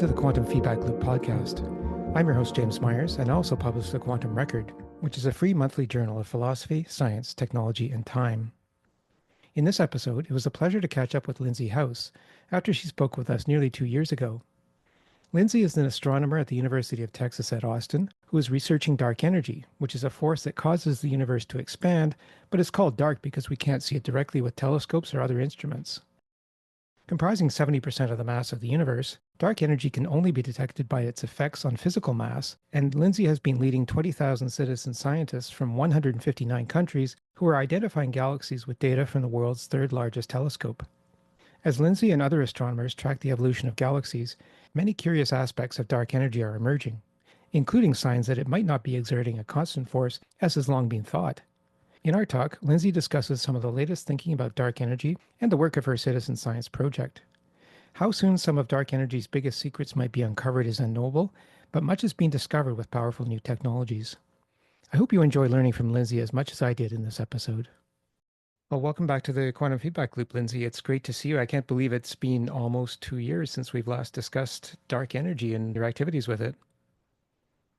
to the Quantum Feedback Loop podcast. I'm your host, James Myers, and I also publish the Quantum Record, which is a free monthly journal of philosophy, science, technology, and time. In this episode, it was a pleasure to catch up with Lindsay House after she spoke with us nearly 2 years ago. Lindsay is an astronomer at the University of Texas at Austin who is researching dark energy, which is a force that causes the universe to expand, but it's called dark because we can't see it directly with telescopes or other instruments. Comprising 70% of the mass of the universe, dark energy can only be detected by its effects on physical mass, and Lindsay has been leading 20,000 citizen scientists from 159 countries who are identifying galaxies with data from the world's third largest telescope. As Lindsay and other astronomers track the evolution of galaxies, many curious aspects of dark energy are emerging, including signs that it might not be exerting a constant force as has long been thought. In our talk, Lindsay discusses some of the latest thinking about dark energy and the work of her citizen science project. How soon some of dark energy's biggest secrets might be uncovered is unknowable, but much is being discovered with powerful new technologies. I hope you enjoy learning from Lindsay as much as I did in this episode. Well, welcome back to the Quantum Feedback Loop, Lindsay. It's great to see you. I can't believe it's been almost 2 years since we've last discussed dark energy and your activities with it.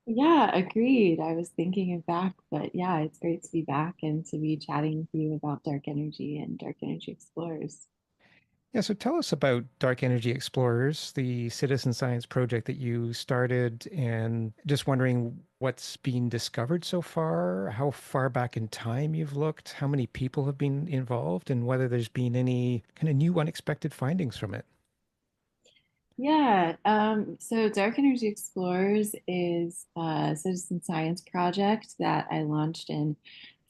Yeah, agreed. I was thinking of back, but yeah, it's great to be back and to be chatting with you about dark energy and dark energy explorers. Yeah, so tell us about Dark Energy Explorers, the citizen science project that you started, and just wondering what's been discovered so far, how far back in time you've looked, how many people have been involved, and whether there's been any kind of new unexpected findings from it. Yeah, so Dark Energy Explorers is a citizen science project that I launched in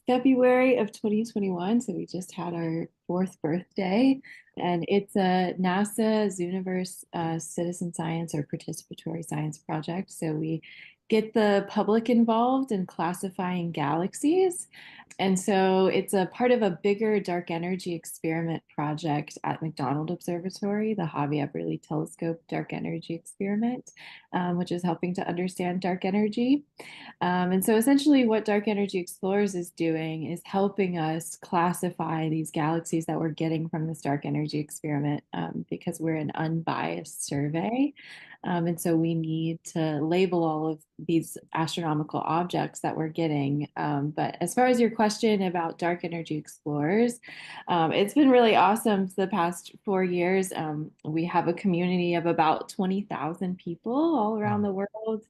February of 2021. So we just had our fourth birthday, and it's a NASA Zooniverse citizen science or participatory science project. So we get the public involved in classifying galaxies. And so it's a part of a bigger dark energy experiment project at McDonald Observatory, the Javier Eberly Telescope Dark Energy Experiment, which is helping to understand dark energy. And so essentially, what Dark Energy Explorers is doing is helping us classify these galaxies that we're getting from this dark energy experiment because we're an unbiased survey. And so we need to label all of these astronomical objects that we're getting. But as far as your question about Dark Energy Explorers, it's been really awesome the past 4 years. We have a community of about 20,000 people all around Mm, the world.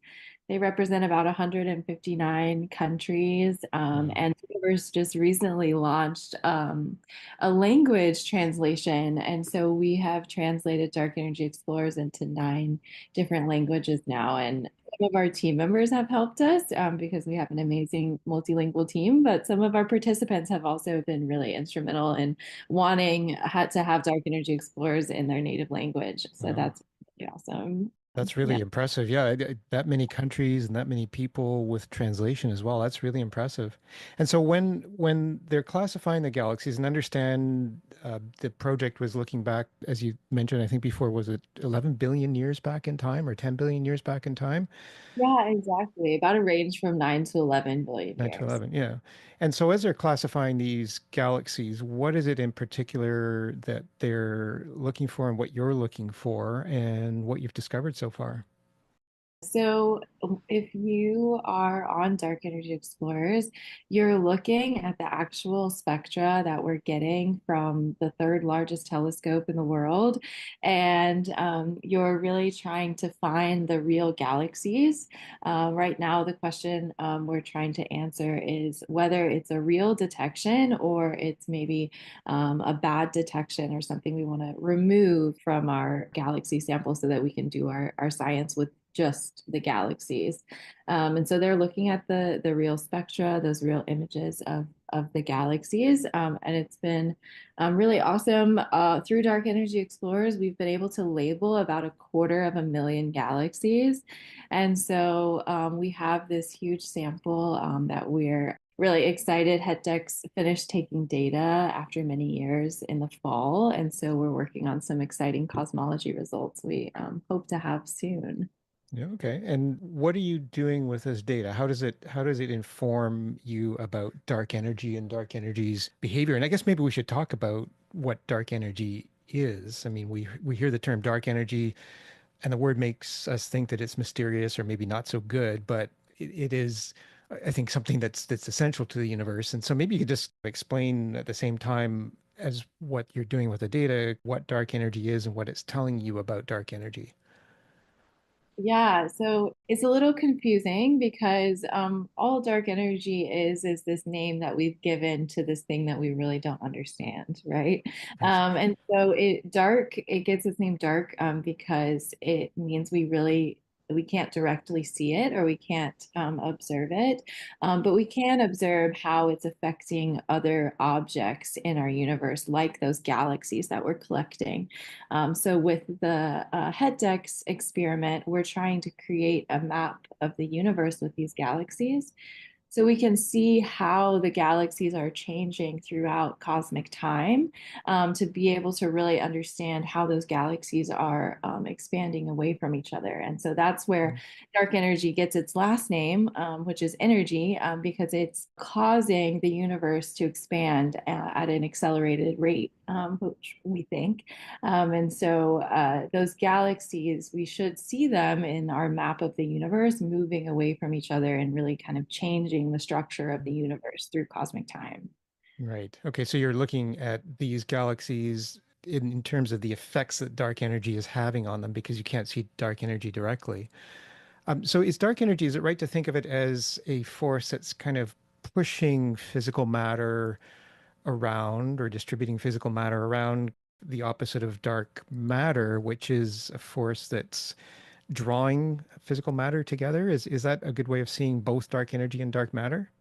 They represent about 159 countries. mm. And Universe just recently launched a language translation. And so we have translated Dark Energy Explorers into 9 different languages now. And some of our team members have helped us because we have an amazing multilingual team, but some of our participants have also been really instrumental in wanting to have Dark Energy Explorers in their native language. So Wow. that's really awesome. That's Yeah. really impressive. Yeah, that many countries and that many people with translation as well. That's really impressive. And so when they're classifying the galaxies and understand the project was looking back, as you mentioned, I think before, was it 11 billion years back in time or 10 billion years back in time? Yeah, exactly. About a range from 9 to 11 billion 9 to years. 11, yeah. And so as they're classifying these galaxies, what is it in particular that they're looking for and what you're looking for and what you've discovered so far? So, if you are on Dark Energy Explorers, you're looking at the actual spectra that we're getting from the third largest telescope in the world. And you're really trying to find the real galaxies. Right now, the question we're trying to answer is whether it's a real detection or it's maybe a bad detection or something we want to remove from our galaxy sample so that we can do our science with just the galaxies. And so they're looking at the real spectra, those real images of the galaxies. And it's been really awesome. Through Dark Energy Explorers, we've been able to label about 250,000 galaxies. And so we have this huge sample that we're really excited. HETDEX finished taking data after many years in the fall. And so we're working on some exciting cosmology results we hope to have soon. Yeah, okay. And what are you doing with this data? How does it inform you about dark energy and dark energy's behavior? And I guess maybe we should talk about what dark energy is. I mean, we hear the term dark energy And the word makes us think that it's mysterious or maybe not so good, but it is, I think, something that's essential to the universe. And so maybe you could just explain at the same time as what you're doing with the data, what dark energy is and what it's telling you about dark energy. Yeah, so it's a little confusing because all dark energy is this name that we've given to this thing that we really don't understand, right? Right. And so it gets its name dark because it means we can't directly see it or we can't observe it, but we can observe how it's affecting other objects in our universe, like those galaxies that we're collecting. So with the head dex experiment, we're trying to create a map of the universe with these galaxies. So we can see how the galaxies are changing throughout cosmic time, to be able to really understand how those galaxies are expanding away from each other. And so that's where dark energy gets its last name, which is energy, because it's causing the universe to expand at an accelerated rate, which we think. And so those galaxies, we should see them in our map of the universe moving away from each other and really kind of changing the structure of the universe through cosmic time. Right. Okay. So you're looking at these galaxies in terms of the effects that dark energy is having on them because you can't see dark energy directly. So is dark energy, is it right to think of it as a force that's kind of pushing physical matter around or distributing physical matter around, the opposite of dark matter, which is a force that's drawing physical matter together? Is that a good way of seeing both dark energy and dark matter?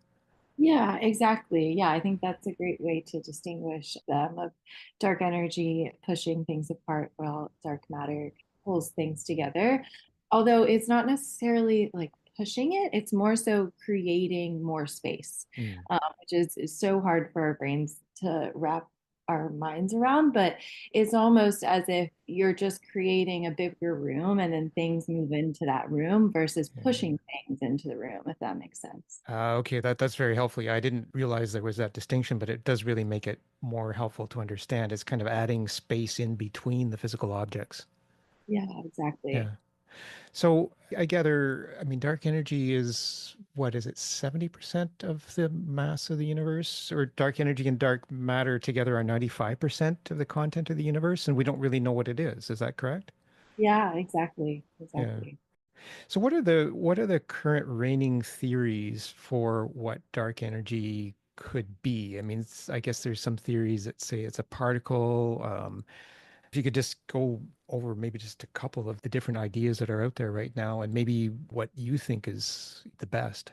Yeah, exactly. Yeah, I think that's a great way to distinguish them of dark energy pushing things apart while dark matter pulls things together. Although it's not necessarily like pushing it, it's more so creating more space, Hmm. which is so hard for our brains to wrap our minds around. But it's almost as if you're just creating a bigger room and then things move into that room versus Yeah. pushing things into the room, if that makes sense. Okay, that's very helpful. Yeah, I didn't realize there was that distinction, but it does really make it more helpful to understand. It's kind of adding space in between the physical objects. Yeah, exactly. Yeah. So I gather, I mean, dark energy is, what is it, 70% of the mass of the universe? Or dark energy and dark matter together are 95% of the content of the universe, and we don't really know what it is. Is that correct? Yeah, exactly. Yeah. Exactly. So what are the current reigning theories for what dark energy could be? I mean, I guess there's some theories that say it's a particle. If you could just go over maybe just a couple of the different ideas that are out there right now, and maybe what you think is the best.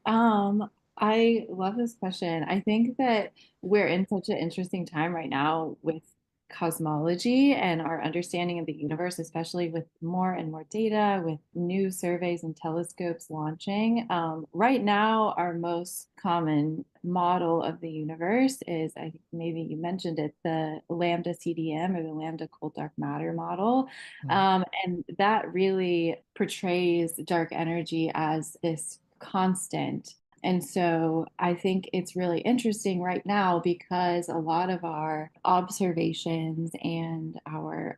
I love this question. I think that we're in such an interesting time right now with cosmology and our understanding of the universe, especially with more and more data, with new surveys and telescopes launching. Right now, our most common model of the universe is, I think maybe you mentioned it, the lambda-CDM or the lambda cold dark matter model. Mm. And that really portrays dark energy as this constant. And so I think it's really interesting right now because a lot of our observations and our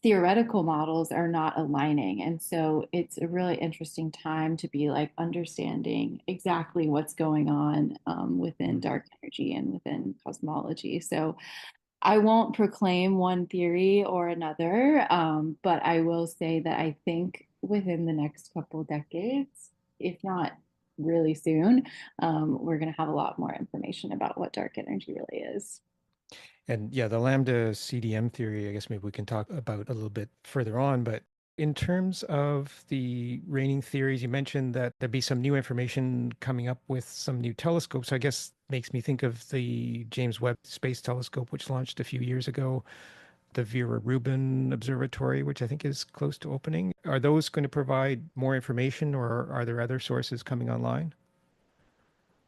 theoretical models are not aligning. And so it's a really interesting time to be like understanding exactly what's going on within Mm. dark energy and within cosmology. So I won't proclaim one theory or another, but I will say that I think within the next couple decades, if not really soon, we're going to have a lot more information about what dark energy really is. And yeah, the lambda CDM theory, I guess maybe we can talk about a little bit further on. But in terms of the reigning theories, you mentioned that there'd be some new information coming up with some new telescopes. I guess makes me think of the James Webb Space Telescope, which launched a few years ago, the Vera Rubin Observatory, which I think is close to opening. Are those going to provide more information, or are there other sources coming online?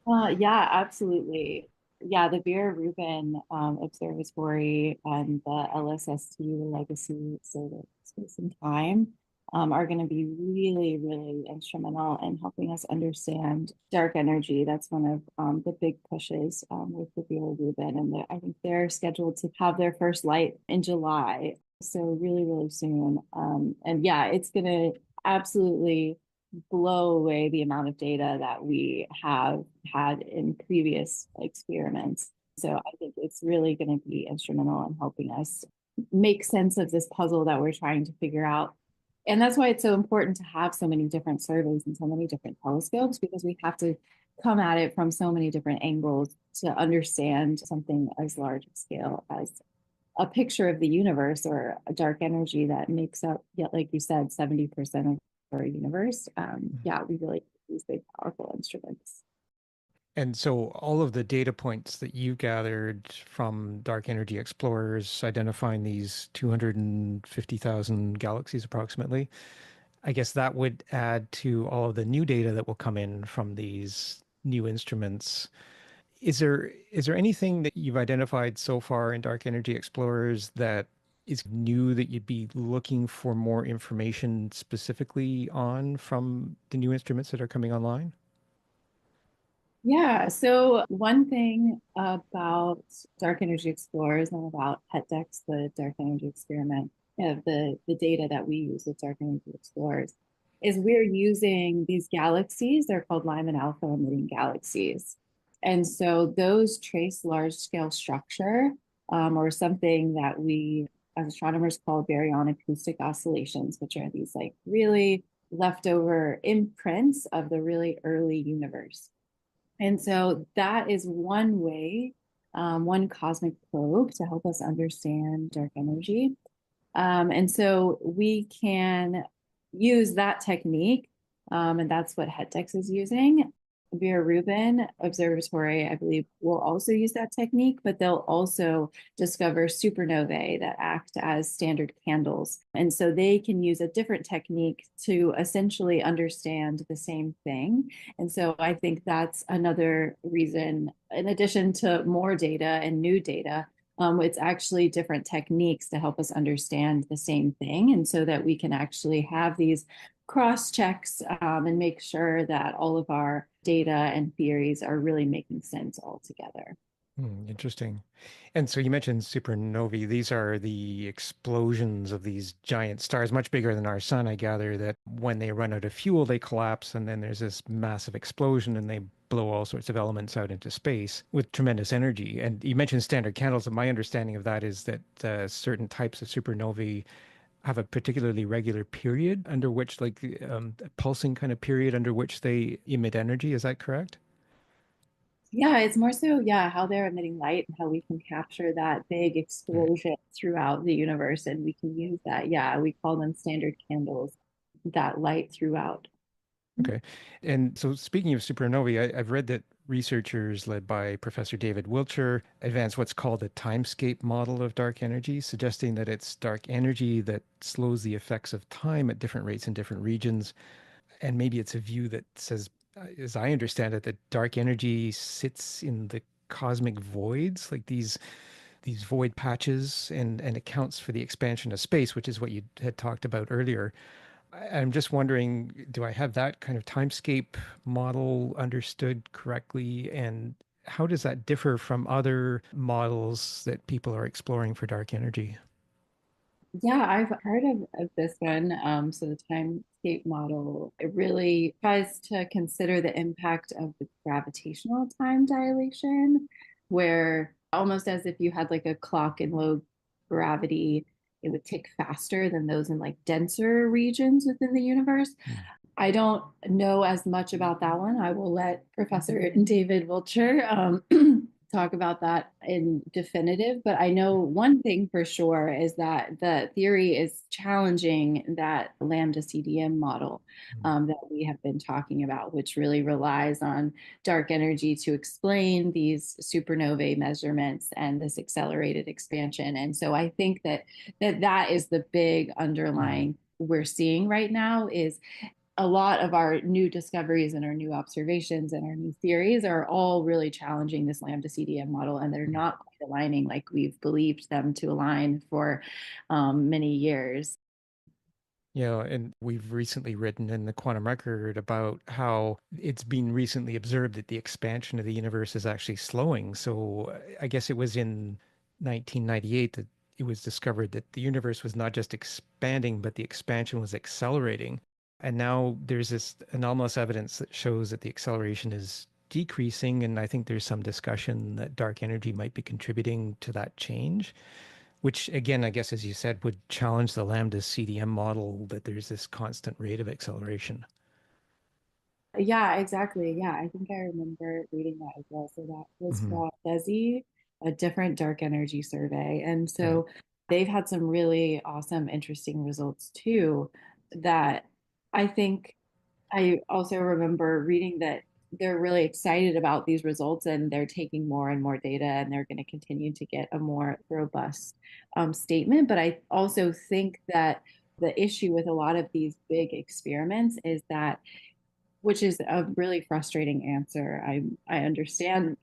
Yeah, absolutely. Yeah, the Vera Rubin Observatory and the LSST, the Legacy Solar Space and Time, are going to be really, really instrumental in helping us understand dark energy. That's one of the big pushes with the Vera Rubin, and I think they're scheduled to have their first light in July. So really, really soon. And yeah, it's going to absolutely blow away the amount of data that we have had in previous experiments. So I think it's really going to be instrumental in helping us make sense of this puzzle that we're trying to figure out. And that's why it's so important to have so many different surveys and so many different telescopes, because we have to come at it from so many different angles to understand something as large a scale as a picture of the universe or a dark energy that makes up, yeah, like you said, 70% of our universe. Yeah, we really use big, powerful instruments. And so all of the data points that you gathered from dark energy explorers identifying these 250,000 galaxies approximately, I guess that would add to all of the new data that will come in from these new instruments. Is there anything that you've identified so far in dark energy explorers that is new that you'd be looking for more information specifically on from the new instruments that are coming online? Yeah, so one thing about dark energy explorers and about HETDEX, the dark energy experiment, the data that we use with dark energy explorers, is we're using these galaxies. They're called Lyman alpha emitting galaxies. And so those trace large scale structure, or something that we as astronomers call baryonic acoustic oscillations, which are these like really leftover imprints of the really early universe. And so that is one way, one cosmic probe to help us understand dark energy. And so we can use that technique, and that's what HETDEX is using. Vera Rubin Observatory, I believe, will also use that technique, but they'll also discover supernovae that act as standard candles. And so they can use a different technique to essentially understand the same thing. And so I think that's another reason, in addition to more data and new data, it's actually different techniques to help us understand the same thing. And so that we can actually have these cross checks and make sure that all of our data and theories are really making sense all together. Interesting. And so you mentioned supernovae. These are the explosions of these giant stars, much bigger than our sun, I gather, that when they run out of fuel, they collapse, and then there's this massive explosion, and they blow all sorts of elements out into space with tremendous energy. And you mentioned standard candles, and my understanding of that is that certain types of supernovae have a particularly regular period under which, like a pulsing kind of period under which they emit energy. Is that correct? Yeah, it's more so, yeah, how they're emitting light and how we can capture that big Right. explosion throughout the universe. And we can use that. Yeah, we call them standard candles, that light throughout. Okay. And so speaking of supernovae, I've read that researchers led by Professor David Wiltshire advanced what's called a timescape model of dark energy, suggesting that it's dark energy that slows the effects of time at different rates in different regions. And maybe it's a view that says, as I understand it, that dark energy sits in the cosmic voids, like these void patches, and accounts for the expansion of space, which is what you had talked about earlier. I'm just wondering, do I have that kind of timescape model understood correctly? And how does that differ from other models that people are exploring for dark energy? Yeah, I've heard of this one. So the timescape model, it really tries to consider the impact of the gravitational time dilation, where almost as if you had like a clock in low gravity, it would tick faster than those in like denser regions within the universe. Hmm. I don't know as much about that one. I will let Professor David Wiltshire talk about that in definitive. But I know one thing for sure is that the theory is challenging that lambda-CDM model that we have been talking about, which really relies on dark energy to explain these supernovae measurements and this accelerated expansion. And so I think that is the big Hmm. underlying we're seeing right now is a lot of our new discoveries and our new observations and our new theories are all really challenging this lambda CDM model, and they're not quite aligning like we've believed them to align for many years. Yeah, and we've recently written in the Quantum Record about how it's been recently observed that the expansion of the universe is actually slowing. So I guess it was in 1998 that it was discovered that the universe was not just expanding, but the expansion was accelerating. And now there's this anomalous evidence that shows that the acceleration is decreasing. And I think there's some discussion that dark energy might be contributing to that change, which again, I guess, as you said, would challenge the lambda-CDM model that there's this constant rate of acceleration. Yeah, exactly. Yeah, I think I remember reading that as well. So that was Hmm. from DESI, a different dark energy survey. And Right. so they've had some really awesome, interesting results too that I think I also remember reading that they're really excited about these results and they're taking more and more data and they're going to continue to get a more robust statement. But I also think that the issue with a lot of these big experiments is that, which is a really frustrating answer. I understand,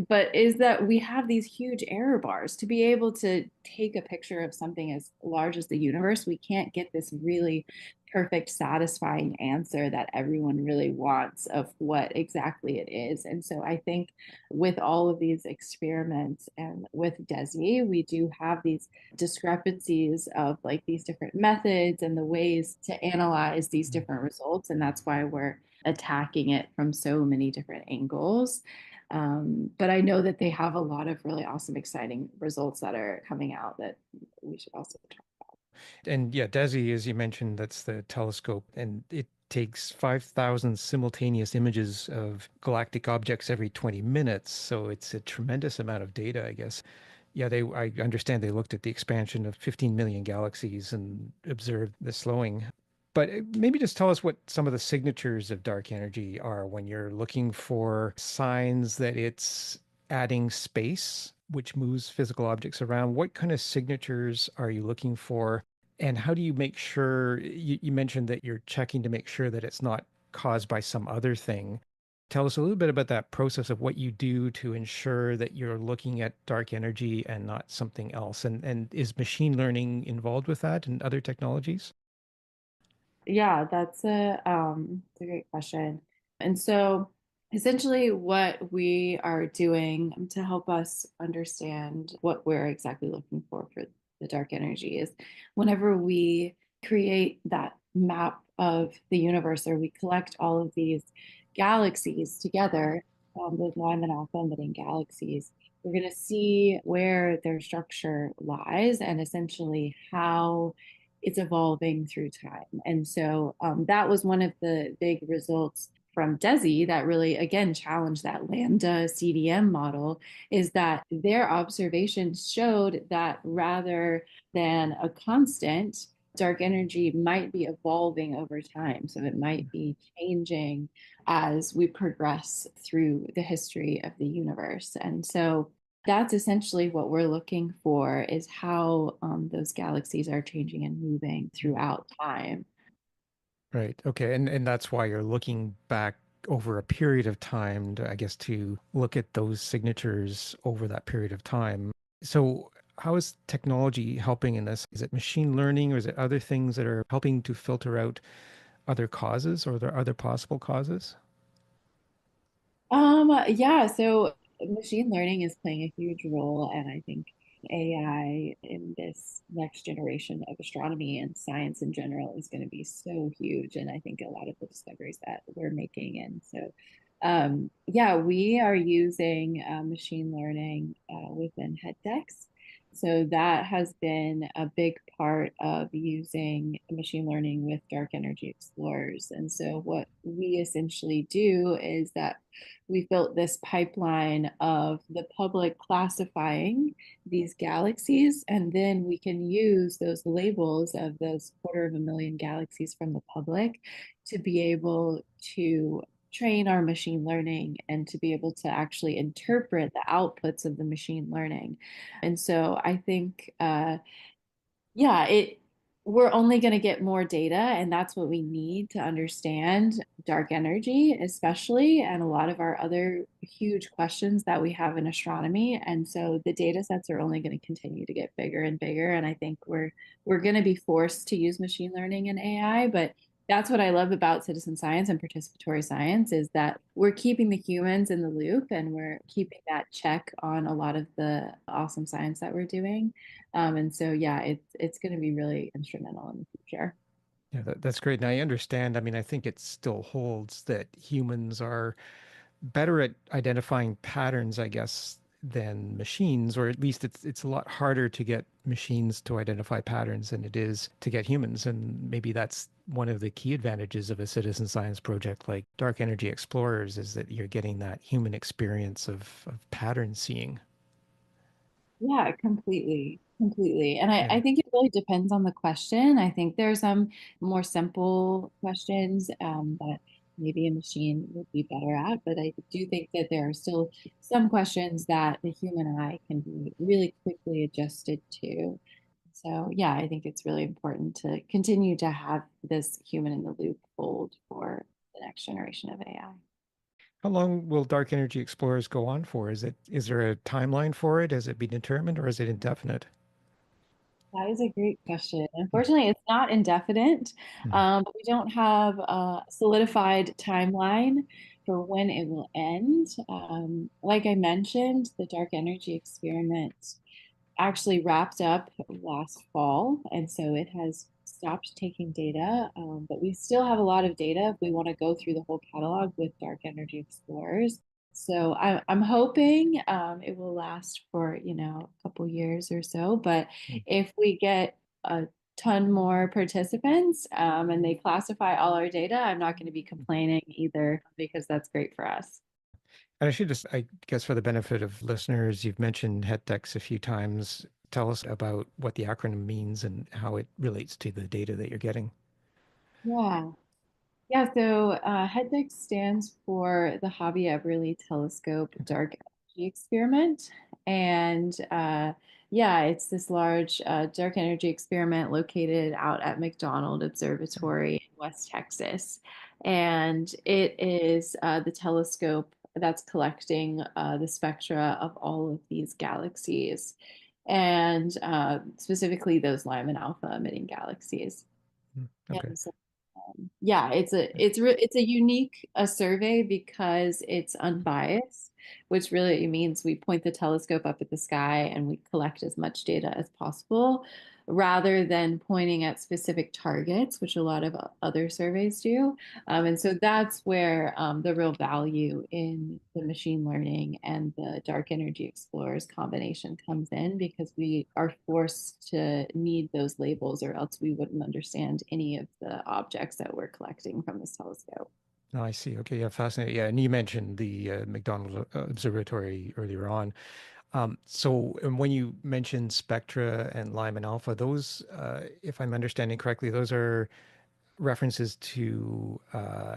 but is that we have these huge error bars to be able to take a picture of something as large as the universe. We can't get this really perfect, satisfying answer that everyone really wants of what exactly it is. And so I think with all of these experiments and with DESI, we do have these discrepancies of like these different methods and the ways to analyze these different results. And that's why we're attacking it from so many different angles. But I know that they have a lot of really awesome, exciting results that are coming out that we should also talk. And yeah, DESI, as you mentioned, that's the telescope, and it takes 5,000 simultaneous images of galactic objects every 20 minutes. So it's a tremendous amount of data, I guess. Yeah, I understand they looked at the expansion of 15 million galaxies and observed the slowing. But maybe just tell us what some of the signatures of dark energy are when you're looking for signs that it's adding space, which moves physical objects around. What kind of signatures are you looking for? And how do you make sure, you mentioned that you're checking to make sure that it's not caused by some other thing. Tell us a little bit about that process of what you do to ensure that you're looking at dark energy and not something else. And is machine learning involved with that and other technologies? Yeah, that's a great question. And so essentially what we are doing to help us understand what we're exactly looking for the dark energy is whenever we create that map of the universe or we collect all of these galaxies together, those Lyman alpha emitting galaxies, we're going to see where their structure lies and essentially how it's evolving through time. And so that was one of the big results from DESI that really, again, challenged that lambda-CDM model, is that their observations showed that rather than a constant, dark energy might be evolving over time. So it might be changing as we progress through the history of the universe. And so that's essentially what we're looking for is how those galaxies are changing and moving throughout time. Right. Okay. And that's why you're looking back over a period of time, to, I guess, to look at those signatures over that period of time. So how is technology helping in this? Is it machine learning or is it other things that are helping to filter out other causes or there are other possible causes? Yeah, so machine learning is playing a huge role, and I think AI in this next generation of astronomy and science in general is going to be so huge. And I think a lot of the discoveries that we're making. And so, yeah, we are using machine learning within head decks. So that has been a big part of using machine learning with dark energy explorers. And so what we essentially do is that we've built this pipeline of the public classifying these galaxies, and then we can use those labels of those 250,000 galaxies from the public to be able to train our machine learning and to be able to actually interpret the outputs of the machine learning. And so I think yeah, it we're only going to get more data, and that's what we need to understand dark energy, especially, and a lot of our other huge questions that we have in astronomy. And so the data sets are only going to continue to get bigger and bigger. And I think we're going to be forced to use machine learning and AI, but That's what I love about citizen science and participatory science is that we're keeping the humans in the loop and we're keeping that check on a lot of the awesome science that we're doing. And so, yeah, it's going to be really instrumental in the future. Yeah, that's great. And I understand. I mean, I think it still holds that humans are better at identifying patterns, I guess, than machines, or at least it's a lot harder to get machines to identify patterns than it is to get humans. And maybe that's one of the key advantages of a citizen science project like Dark Energy Explorers is that you're getting that human experience of pattern seeing. Yeah, completely, completely. And I Yeah. think it really depends on the question. I think there's some more simple questions that maybe a machine would be better at, but I do think that there are still some questions that the human eye can be really quickly adjusted to. So, yeah, I think it's really important to continue to have this human in the loop hold for the next generation of AI. How long will Dark Energy Explorers go on for? Is there a timeline for it? Has it been determined or is it indefinite? That is a great question. Unfortunately, it's not indefinite, Mhm. but we don't have a solidified timeline for when it will end. Like I mentioned, the dark energy experiment actually wrapped up last fall, and so it has stopped taking data. But we still have a lot of data if we want to go through the whole catalog with Dark Energy Explorers. So I'm hoping it will last for, a couple years or so. But if we get a ton more participants and they classify all our data, I'm not going to be complaining either because that's great for us. And I should just, I guess, for the benefit of listeners, you've mentioned HETDEX a few times. Tell us about what the acronym means and how it relates to the data that you're getting. Yeah. Yeah, so HEDX stands for the Hobby Everly Telescope Dark Energy Experiment. And yeah, it's this large dark energy experiment located out at McDonald Observatory in West Texas. And it is the telescope that's collecting the spectra of all of these galaxies, and specifically those Lyman alpha emitting galaxies. Okay. And so yeah, it's a unique survey because it's unbiased, which really means we point the telescope up at the sky and we collect as much data as possible, rather than pointing at specific targets, which a lot of other surveys do. And so that's where the real value in the machine learning and the dark energy explorers combination comes in, because we are forced to need those labels or else we wouldn't understand any of the objects that we're collecting from this telescope. Oh, I see. Okay. Yeah. Fascinating. Yeah. And you mentioned the McDonald Observatory earlier on. So and when you mentioned spectra and Lyman alpha, those, if I'm understanding correctly, those are references to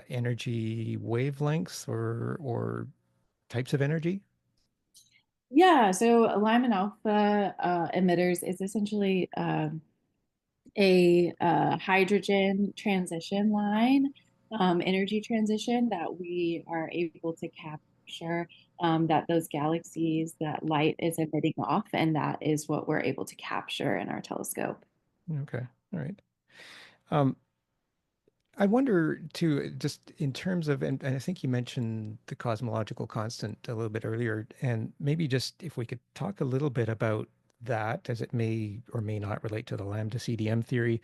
energy wavelengths or types of energy. Yeah, so Lyman alpha emitters is essentially a hydrogen transition line, energy transition that we are able to capture, that those galaxies, that light is emitting off, and that is what we're able to capture in our telescope. Okay. All right. Um, I wonder too, just in terms of, and I think you mentioned the cosmological constant a little bit earlier, and maybe just if we could talk a little bit about that, as it may or may not relate to the lambda-CDM theory.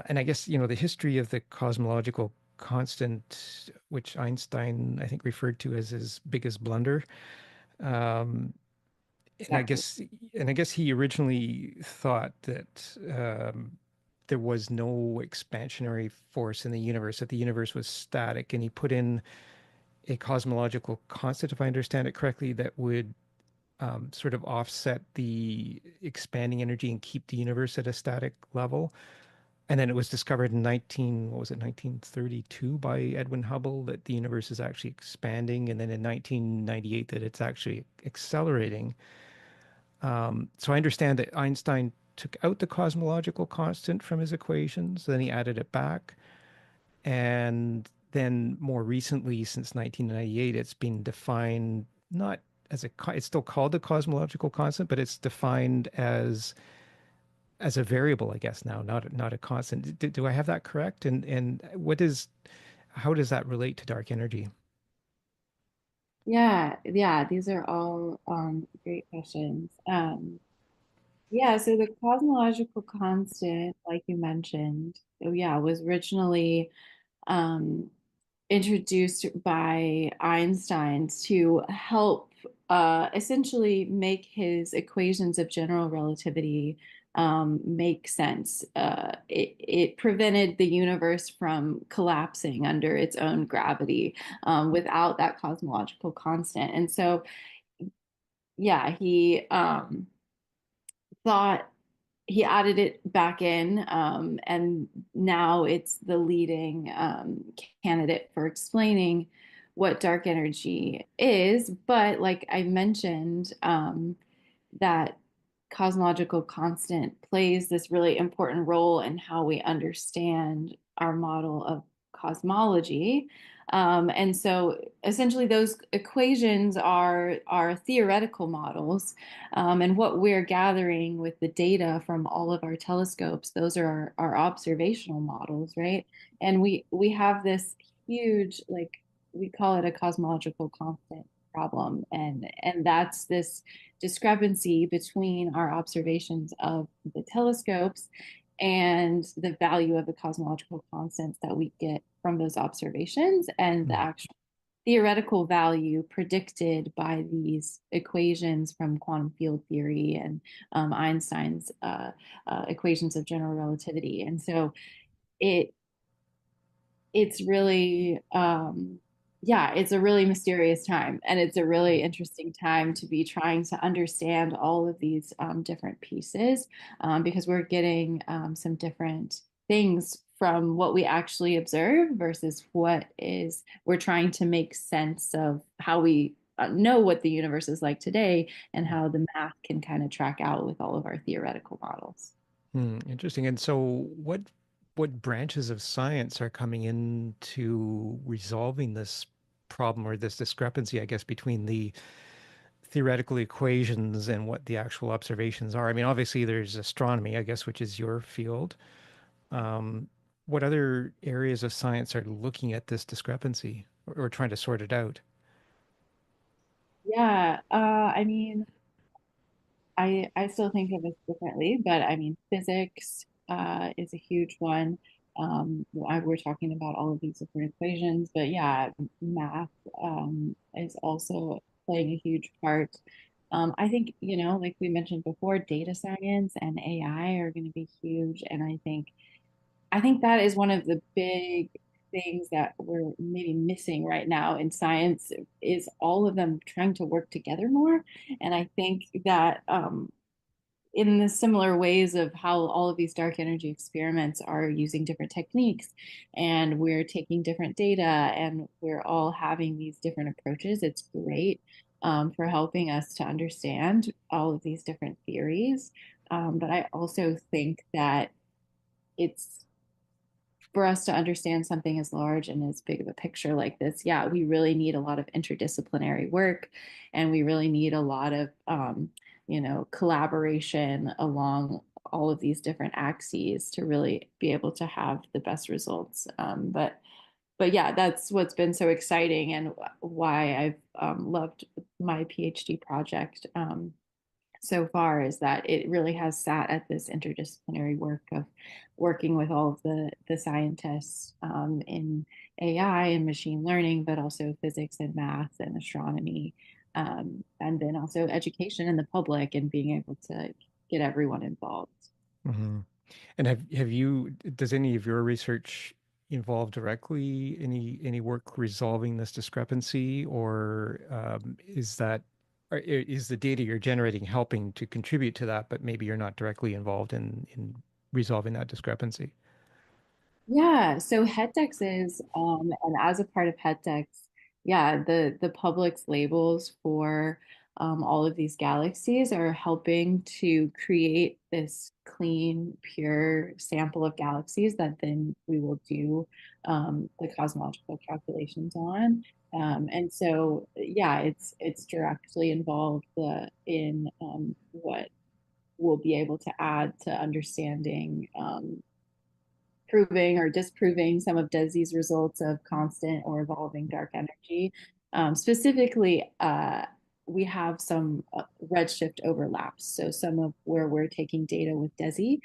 And I guess, the history of the cosmological constant, which Einstein, I think, referred to as his biggest blunder. Um, and I Exactly. guess, and I guess he originally thought that there was no expansionary force in the universe, that the universe was static, and he put in a cosmological constant, if I understand it correctly, that would sort of offset the expanding energy and keep the universe at a static level. And then it was discovered in 1932 by Edwin Hubble that the universe is actually expanding, and then in 1998 that it's actually accelerating. So I understand that Einstein took out the cosmological constant from his equations, then he added it back. And then more recently, since 1998, it's been defined not as it's still called the cosmological constant, but it's defined as as a variable, I guess now, not a constant. Do I have that correct? And how does that relate to dark energy? Yeah, these are all great questions. Yeah, so the cosmological constant, like you mentioned, yeah, was originally um, introduced by Einstein to help essentially make his equations of general relativity make sense. It prevented the universe from collapsing under its own gravity without that cosmological constant. And so, yeah, he thought he added it back in, and now it's the leading candidate for explaining what dark energy is. But like I mentioned, that cosmological constant plays this really important role in how we understand our model of cosmology. And so essentially those equations are theoretical models. And what we're gathering with the data from all of our telescopes, those are our observational models, right? And we have this huge, like we call it a cosmological constant problem. And that's this discrepancy between our observations of the telescopes and the value of the cosmological constants that we get from those observations and the Hmm. actual theoretical value predicted by these equations from quantum field theory and Einstein's equations of general relativity. And so it it's really yeah, it's a really mysterious time, and it's a really interesting time to be trying to understand all of these different pieces, because we're getting some different things from what we actually observe versus what is we're trying to make sense of how we know what the universe is like today and how the math can kind of track out with all of our theoretical models. Interesting. And so what branches of science are coming into resolving this problem or this discrepancy, I guess, between the theoretical equations and what the actual observations are? I mean, obviously there's astronomy, I guess, which is your field. Um, what other areas of science are looking at this discrepancy or trying to sort it out? Yeah, I mean, I still think of it differently, but I mean, physics is a huge one. We're talking about all of these different equations, but yeah, math is also playing a huge part. I think, like we mentioned before, data science and AI are going to be huge, and I think that is one of the big things that we're maybe missing right now in science is all of them trying to work together more. And I think that in the similar ways of how all of these dark energy experiments are using different techniques and we're taking different data and we're all having these different approaches, it's great for helping us to understand all of these different theories. But I also think that it's for us to understand something as large and as big of a picture like this, yeah, we really need a lot of interdisciplinary work, and we really need a lot of, collaboration along all of these different axes to really be able to have the best results. But yeah, that's what's been so exciting and why I've loved my PhD project. So far is that it really has sat at this interdisciplinary work of working with all of the scientists in AI and machine learning, but also physics and math and astronomy, and then also education in the public and being able to get everyone involved. Hmm. And does any of your research involve directly any work resolving this discrepancy, or is the data you're generating helping to contribute to that, but maybe you're not directly involved in resolving that discrepancy? Yeah, so HeadDex is, and as a part of HeadDex, yeah, the public's labels for all of these galaxies are helping to create this clean, pure sample of galaxies that then we will do the cosmological calculations on. And so, yeah, it's directly involved in what we'll be able to add to understanding proving or disproving some of Desi's results of constant or evolving dark energy. Specifically, we have some redshift overlaps. So some of where we're taking data with Desi,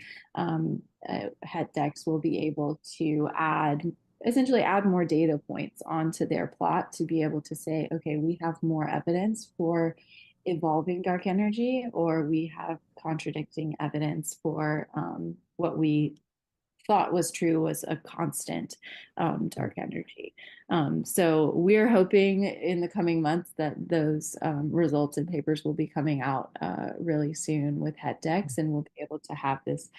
HET-DEX will be able to essentially add more data points onto their plot to be able to say, okay, we have more evidence for evolving dark energy, or we have contradicting evidence for what we thought was true was a constant dark energy. So we're hoping in the coming months that those results and papers will be coming out really soon with HET-DEX, and we'll be able to have this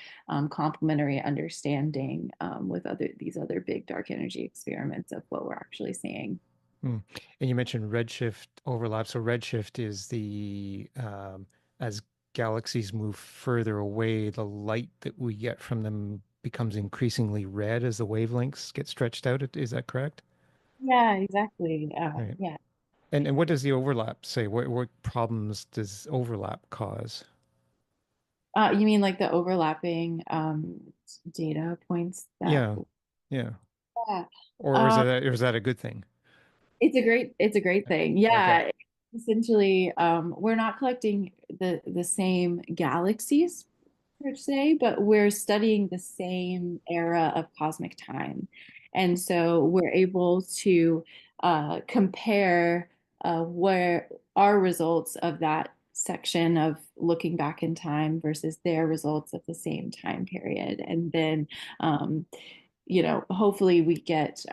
complementary understanding with these other big dark energy experiments of what we're actually seeing. Hmm. And you mentioned redshift overlap. So redshift is the as galaxies move further away, the light that we get from them becomes increasingly red as the wavelengths get stretched out. Is that correct? Yeah, exactly. Right. Yeah. And what does the overlap say? What problems does overlap cause? You mean like the overlapping data points that, Yeah. Yeah. yeah. Or is that a good thing? It's a great thing. Okay. Yeah. Essentially, we're not collecting the same galaxies per se, but we're studying the same era of cosmic time. And so we're able to compare where our results of that section of looking back in time versus their results of the same time period. And then hopefully we get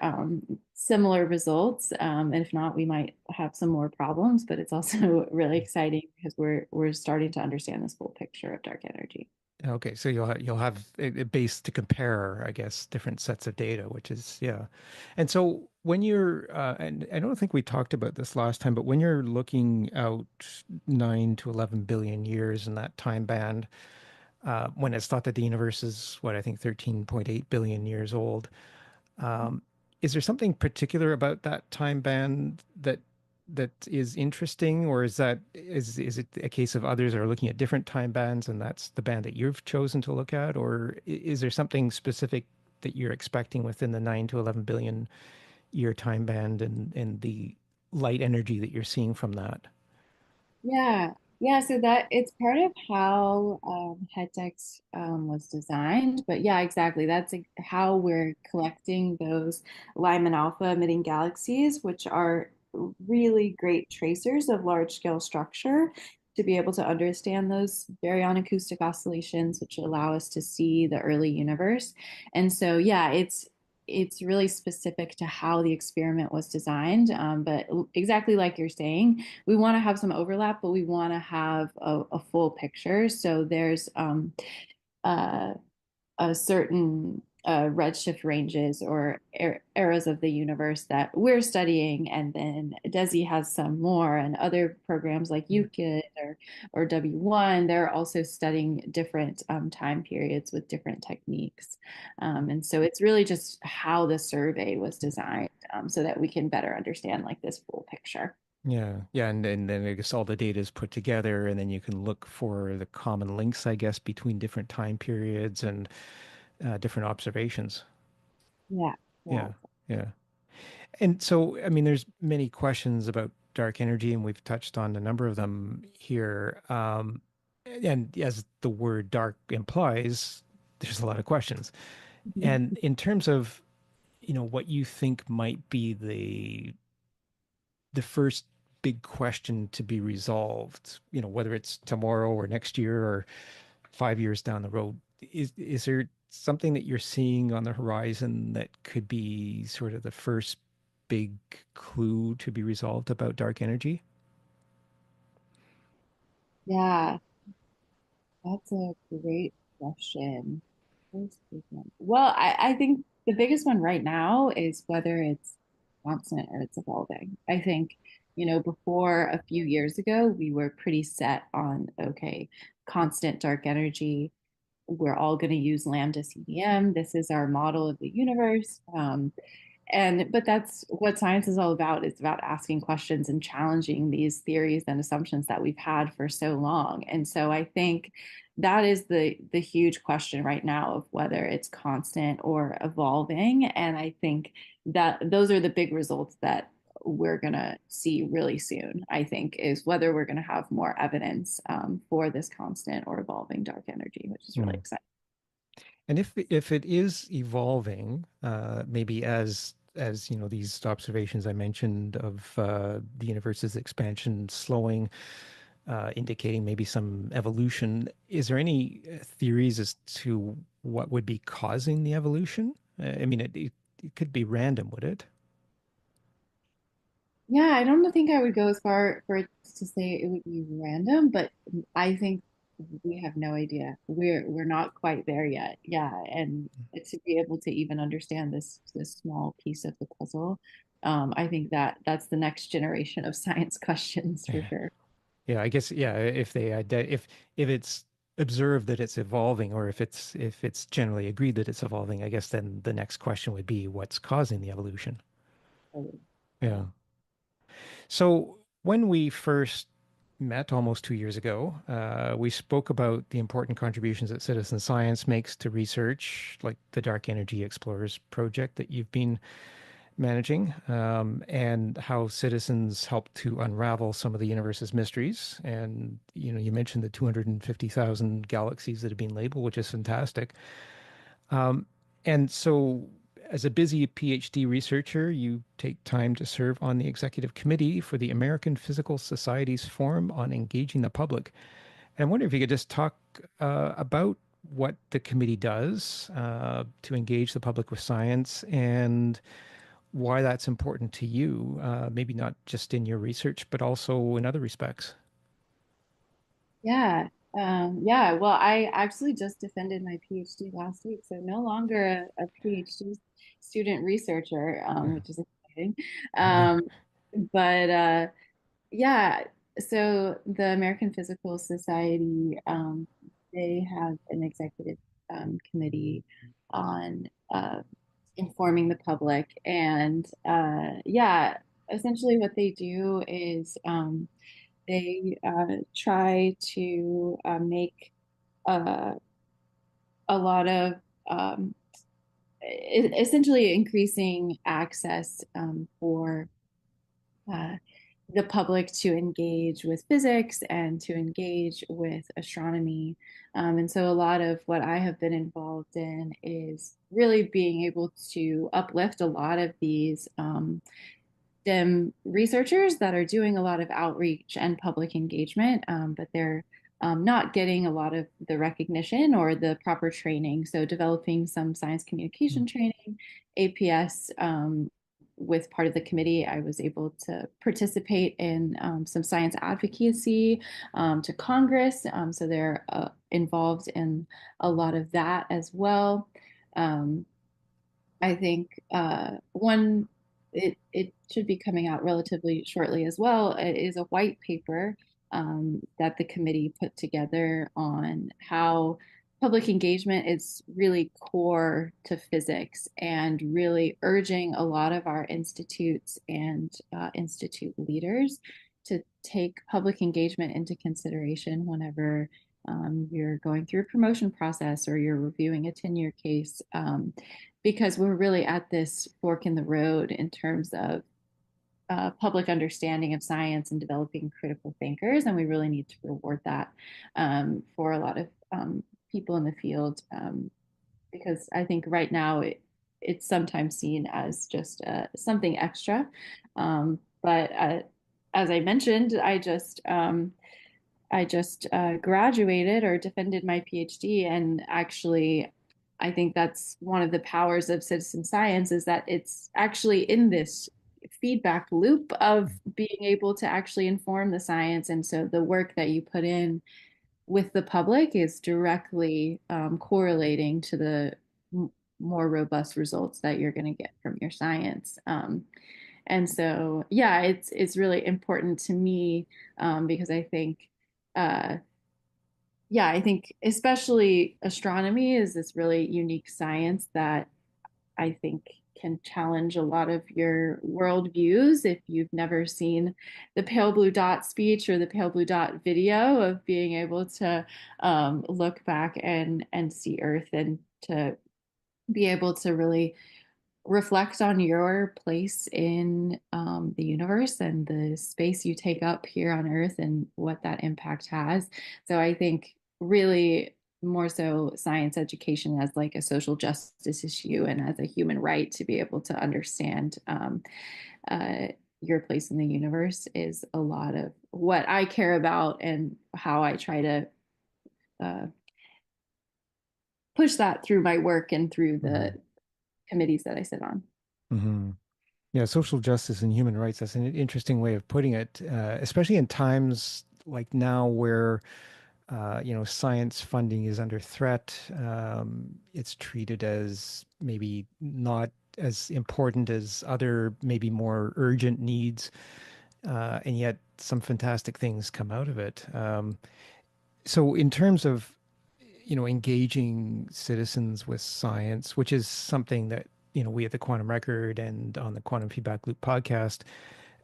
similar results. And if not, we might have some more problems, but it's also really exciting because we're starting to understand this full picture of dark energy. Okay, so you'll have a base to compare, I guess, different sets of data, which is yeah. And so when you're, and I don't think we talked about this last time, but when you're looking out 9 to 11 billion years in that time band, when it's thought that the universe is what I think 13.8 billion years old, um, is there something particular about that time band that is interesting, or is it a case of others are looking at different time bands and that's the band that you've chosen to look at, or is there something specific that you're expecting within the 9 to 11 billion year time band and the light energy that you're seeing from that? Yeah, yeah. So that it's part of how HeadText was designed. But yeah, exactly. That's how we're collecting those Lyman alpha emitting galaxies, which are really great tracers of large scale structure to be able to understand those baryon acoustic oscillations, which allow us to see the early universe. And so, yeah, it's really specific to how the experiment was designed. But exactly like you're saying, we want to have some overlap, but we want to have a full picture. So there's uh, a certain redshift ranges or eras of the universe that we're studying, and then Desi has some more, and other programs like Euclid or W1, they're also studying different time periods with different techniques. And so it's really just how the survey was designed so that we can better understand like this full picture. Yeah, yeah, and then I guess all the data is put together, and then you can look for the common links, I guess, between different time periods and different observations. Yeah, yeah. Yeah, yeah. And so, I mean, there's many questions about dark energy, and we've touched on a number of them here. And as the word dark implies, there's a lot of questions. And in terms of, what you think might be the first big question to be resolved, whether it's tomorrow or next year or 5 years down the road, is there something that you're seeing on the horizon that could be sort of the first big clue to be resolved about dark energy? Yeah, that's a great question. First big one. Well, I think the biggest one right now is whether it's constant or it's evolving. I think, before a few years ago, we were pretty set on, okay, constant dark energy. We're all going to use lambda-CDM. This is our model of the universe. and but that's what science is all about. It's about asking questions and challenging these theories and assumptions that we've had for so long. And so I think that is the huge question right now of whether it's constant or evolving. And I think that those are the big results that we're going to see really soon, I think, is whether we're going to have more evidence for this constant or evolving dark energy, which is really Hmm. exciting. And if it is evolving, maybe as you know, these observations I mentioned of the universe's expansion slowing, indicating maybe some evolution, is there any theories as to what would be causing the evolution? I mean, it could be random, would it? Yeah, I don't think I would go as far for it to say it would be random, but I think we have no idea. We're not quite there yet. Yeah, and to be able to even understand this small piece of the puzzle, I think that that's the next generation of science questions for Yeah. sure. Yeah, I guess yeah, if it's observed that it's evolving, or if it's generally agreed that it's evolving, I guess then the next question would be what's causing the evolution. Yeah. Yeah. So when we first met almost 2 years ago, we spoke about the important contributions that citizen science makes to research, like the Dark Energy Explorers project that you've been managing, and how citizens help to unravel some of the universe's mysteries. And you know, you mentioned the 250,000 galaxies that have been labeled, which is fantastic. And so, as a busy PhD researcher, you take time to serve on the executive committee for the American Physical Society's Forum on Engaging the Public. And I wonder if you could just talk about what the committee does to engage the public with science and why that's important to you, maybe not just in your research, but also in other respects. Yeah. Yeah. Well, I actually just defended my PhD last week, so no longer a PhD student researcher, which is exciting. Yeah. Um, but yeah, so the American Physical Society, they have an executive committee on informing the public, and yeah, essentially what they do is they try to make uh, a lot of um, essentially increasing access for uh, the public to engage with physics and to engage with astronomy. And so a lot of what I have been involved in is really being able to uplift a lot of these STEM researchers that are doing a lot of outreach and public engagement, but they're not getting a lot of the recognition or the proper training. So, developing some science communication training, APS. With part of the committee, I was able to participate in some science advocacy to Congress. So they're involved in a lot of that as well. Um, I think one it should be coming out relatively shortly as well. It is a white paper that the committee put together on how public engagement is really core to physics and really urging a lot of our institutes and institute leaders to take public engagement into consideration whenever you're going through a promotion process or you're reviewing a tenure case. Because we're really at this fork in the road in terms of public understanding of science and developing critical thinkers, and we really need to reward that for a lot of people in the field because I think right now it's sometimes seen as just something extra. But as I mentioned, I just graduated or defended my PhD, and actually, I think that's one of the powers of citizen science is that it's actually in this feedback loop of being able to actually inform the science. And so the work that you put in with the public is directly correlating to the more robust results that you're going to get from your science. And so, yeah, it's really important to me because I think uh, yeah, I think especially astronomy is this really unique science that I think can challenge a lot of your worldviews if you've never seen the pale blue dot speech or the pale blue dot video of being able to look back and see Earth and to be able to really reflect on your place in the universe and the space you take up here on Earth and what that impact has. So I think really more so science education as like a social justice issue and as a human right to be able to understand uh, your place in the universe is a lot of what I care about and how I try to uh, push that through my work and through Hmm. the committees that I sit on. Hmm. Yeah, social justice and human rights, that's an interesting way of putting it, especially in times like now where science funding is under threat. It's treated as maybe not as important as other, maybe more urgent needs, and yet some fantastic things come out of it. So, in terms of engaging citizens with science, which is something that we at the Quantum Record and on the Quantum Feedback Loop podcast,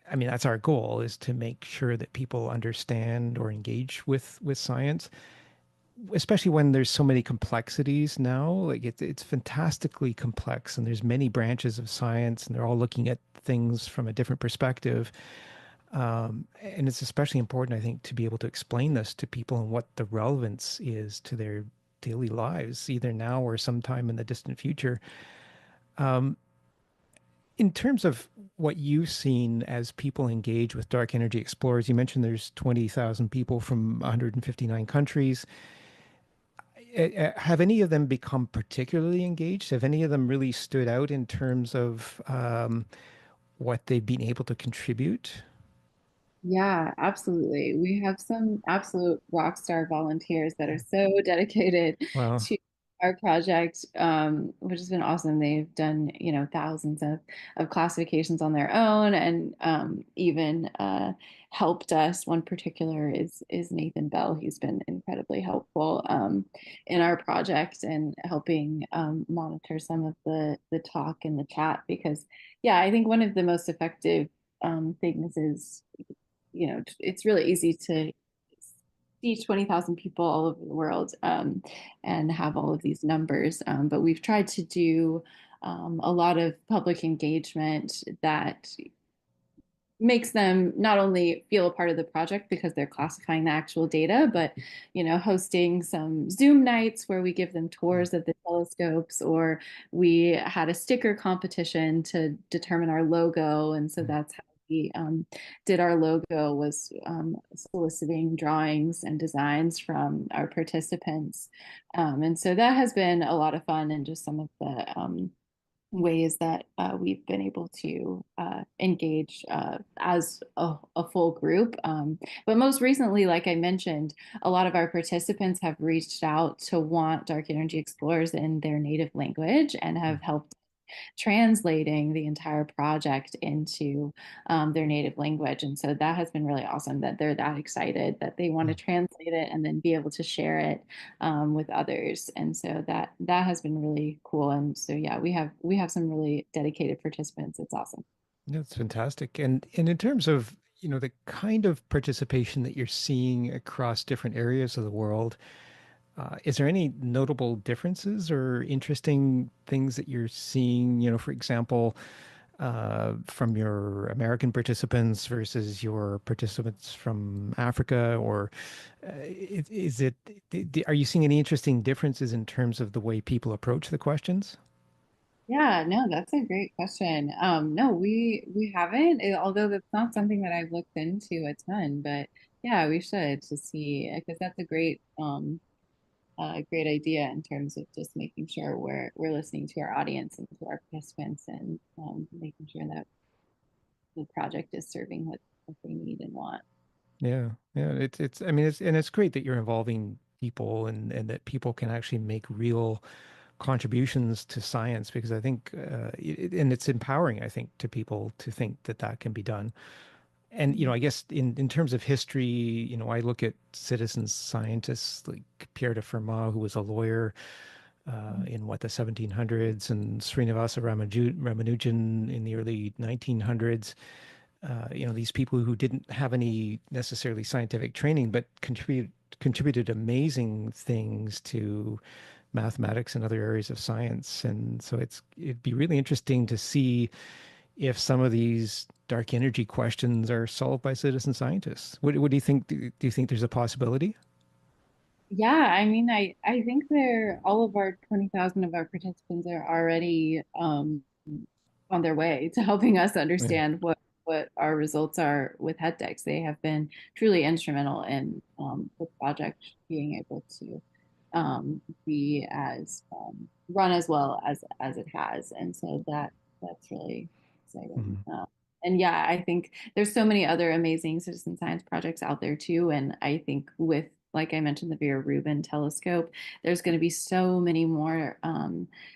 I mean, that's our goal, is to make sure that people understand or engage with science, especially when there's so many complexities now. Like it's fantastically complex, and there's many branches of science, and they're all looking at things from a different perspective. And it's especially important, I think, to be able to explain this to people and what the relevance is to their daily lives, either now or sometime in the distant future. In terms of what you've seen as people engage with dark energy explorers, you mentioned there's 20,000 people from 159 countries. Have any of them become particularly engaged? Have any of them really stood out in terms of what they've been able to contribute? Yeah, absolutely. We have some absolute rock star volunteers that are so dedicated Well, to our project, which has been awesome. They've done, thousands of classifications on their own and even helped us. One particular is Nathan Bell. He's been incredibly helpful in our project and helping monitor some of the talk and the chat because, yeah, I think one of the most effective things is it's really easy to see 20,000 people all over the world and have all of these numbers. But we've tried to do a lot of public engagement that makes them not only feel a part of the project because they're classifying the actual data, but hosting some Zoom nights where we give them tours of the telescopes, or we had a sticker competition to determine our logo, and so that's how we did our logo was soliciting drawings and designs from our participants, and so that has been a lot of fun and just some of the ways that we've been able to engage as a full group. But most recently, like I mentioned, a lot of our participants have reached out to want dark energy explorers in their native language and have helped translating the entire project into their native language. And so that has been really awesome that they're that excited that they want to translate it and then be able to share it with others. And so that has been really cool. And so yeah, we have some really dedicated participants. It's awesome. that's fantastic. And in terms of, the kind of participation that you're seeing across different areas of the world, is there any notable differences or interesting things that you're seeing, for example, from your American participants versus your participants from Africa, or is it, are you seeing any interesting differences in terms of the way people approach the questions? Yeah, no, that's a great question. No, we haven't, although that's not something that I've looked into a ton, but yeah, we should to see because that's a great idea in terms of just making sure we're listening to our audience and to our participants and making sure that the project is serving what they need and want. Yeah, yeah, it's I mean it's great that you're involving people and that people can actually make real contributions to science, because I think and it's empowering, I think, to people to think that that can be done. And I guess in terms of history, I look at citizen scientists like Pierre de Fermat, who was a lawyer, in what the 1700s, and Srinivasa Ramanujan in the early 1900s. These people who didn't have any necessarily scientific training, but contributed amazing things to mathematics and other areas of science. And so it'd be really interesting to see if some of these dark energy questions are solved by citizen scientists. What do you think? Do you think there's a possibility? Yeah, I mean, I think they're all of our 20,000 of our participants are already on their way to helping us Yeah. understand what our results are with head decks. They have been truly instrumental in the project being able to be as run as well as it has, and so that's really exciting. Mhm. And yeah, I think there's so many other amazing citizen science projects out there too. And I think with, like I mentioned, the Vera Rubin telescope, there's going to be so many more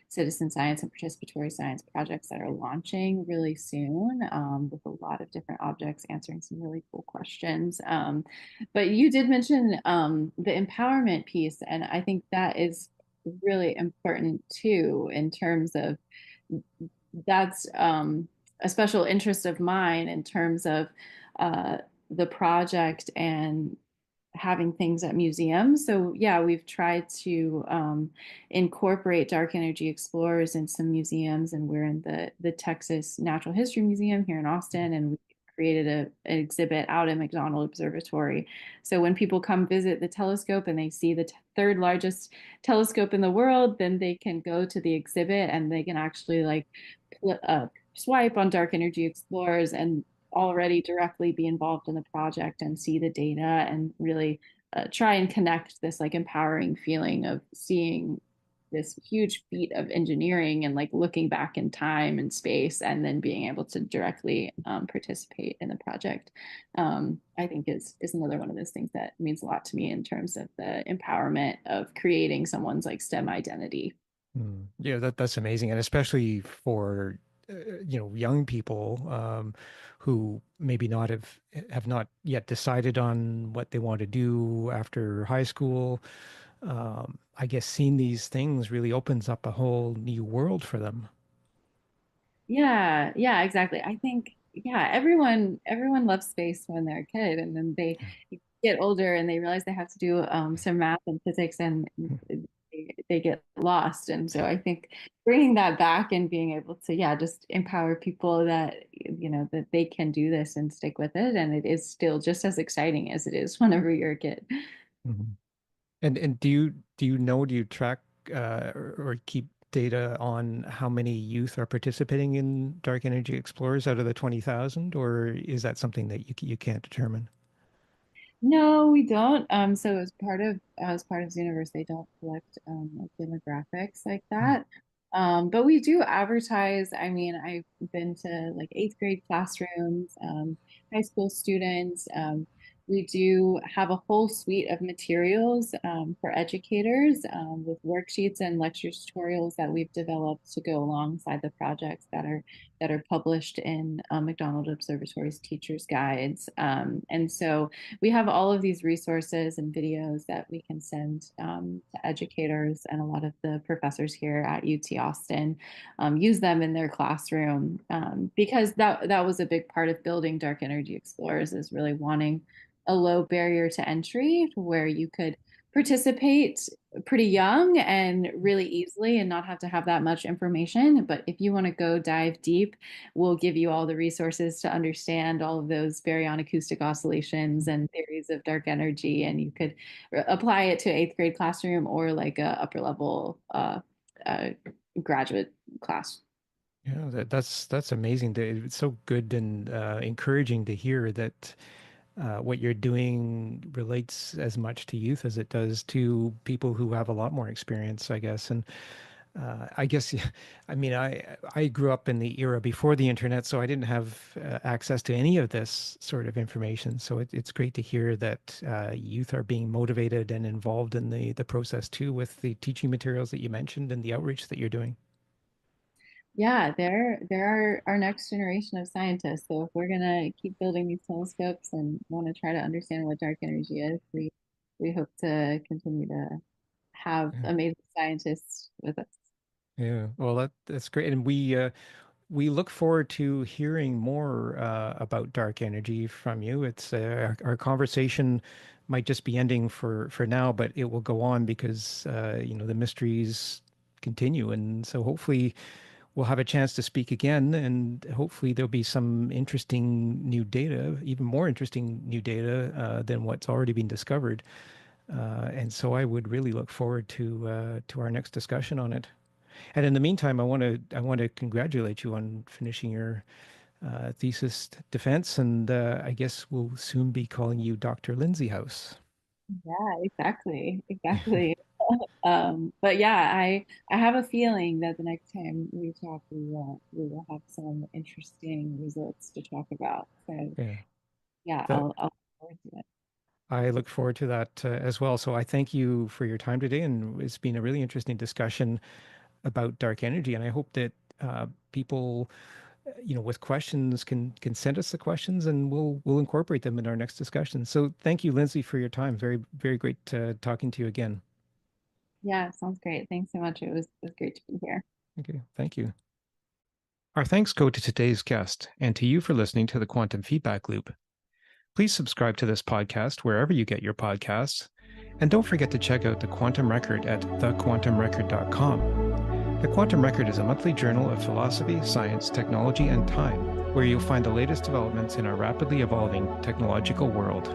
citizen science and participatory science projects that are launching really soon, with a lot of different objects answering some really cool questions. But you did mention the empowerment piece, and I think that is really important too, in terms of that's a special interest of mine in terms of uh, the project and having things at museums. So yeah, we've tried to incorporate dark energy explorers in some museums, and we're in the Texas Natural History Museum here in Austin, and we created an exhibit out at McDonald Observatory. So when people come visit the telescope and they see the third largest telescope in the world, then they can go to the exhibit and they can actually like swipe on dark energy explorers and already directly be involved in the project and see the data and really try and connect this like empowering feeling of seeing this huge feat of engineering and like looking back in time and space and then being able to directly participate in the project. I think is another one of those things that means a lot to me in terms of the empowerment of creating someone's like STEM identity. Yeah, that's amazing, and especially for young people who maybe not have not yet decided on what they want to do after high school. I guess seeing these things really opens up a whole new world for them. Yeah, yeah, exactly. I think yeah, everyone loves space when they're a kid, and then they get older and they realize they have to do some math and physics, and they get lost. And so I think bringing that back and being able to yeah, just empower people that that they can do this and stick with it, and it is still just as exciting as it is whenever you're a kid. Mhm. And do you track or keep data on how many youth are participating in Dark Energy Explorers out of the 20,000, or is that something that you can't determine? No, we don't. So as part of Zooniverse, they don't collect like demographics like that. But we do advertise. I mean, I've been to like eighth grade classrooms, high school students. We do have a whole suite of materials for educators with worksheets and lecture tutorials that we've developed to go alongside the projects that are published in McDonald Observatory's teachers guides. And so we have all of these resources and videos that we can send to educators, and a lot of the professors here at UT Austin use them in their classroom, because that was a big part of building Dark Energy Explorers, is really wanting a low barrier to entry where you could participate pretty young and really easily and not have to have that much information. But if you want to go dive deep, we'll give you all the resources to understand all of those baryon acoustic oscillations and theories of dark energy. And you could apply it to eighth grade classroom or like a upper level uh, graduate class. Yeah, that's amazing. It's so good and encouraging to hear that what you're doing relates as much to youth as it does to people who have a lot more experience, I guess. And I guess, I mean, I grew up in the era before the internet, so I didn't have access to any of this sort of information. So it's great to hear that youth are being motivated and involved in the process too, with the teaching materials that you mentioned and the outreach that you're doing. Yeah, they're our next generation of scientists. So if we're gonna keep building these telescopes and want to try to understand what dark energy is, we hope to continue to have Yeah. amazing scientists with us. Yeah. Well, that's great. And we look forward to hearing more about dark energy from you. It's our conversation might just be ending for now, but it will go on because the mysteries continue, and so hopefully we'll have a chance to speak again, and hopefully there'll be some interesting new data, even more interesting new data than what's already been discovered. And so I would really look forward to our next discussion on it. And in the meantime, I want to congratulate you on finishing your thesis defense, and I guess we'll soon be calling you Dr. Lindsay House. Yeah, exactly. Exactly. But yeah, I have a feeling that the next time we talk, we will have some interesting results to talk about. So Yeah, yeah, that I'll look forward to it. I look forward to that as well. So I thank you for your time today, and it's been a really interesting discussion about dark energy. And I hope that people, with questions can send us the questions, and we'll incorporate them in our next discussion. So thank you, Lindsay, for your time. Very, very great talking to you again. Yeah, sounds great. Thanks so much. It was great to be here. Okay, thank you. Our thanks go to today's guest and to you for listening to the Quantum Feedback Loop. Please subscribe to this podcast wherever you get your podcasts. And don't forget to check out the Quantum Record at thequantumrecord.com. The Quantum Record is a monthly journal of philosophy, science, technology, and time, where you'll find the latest developments in our rapidly evolving technological world.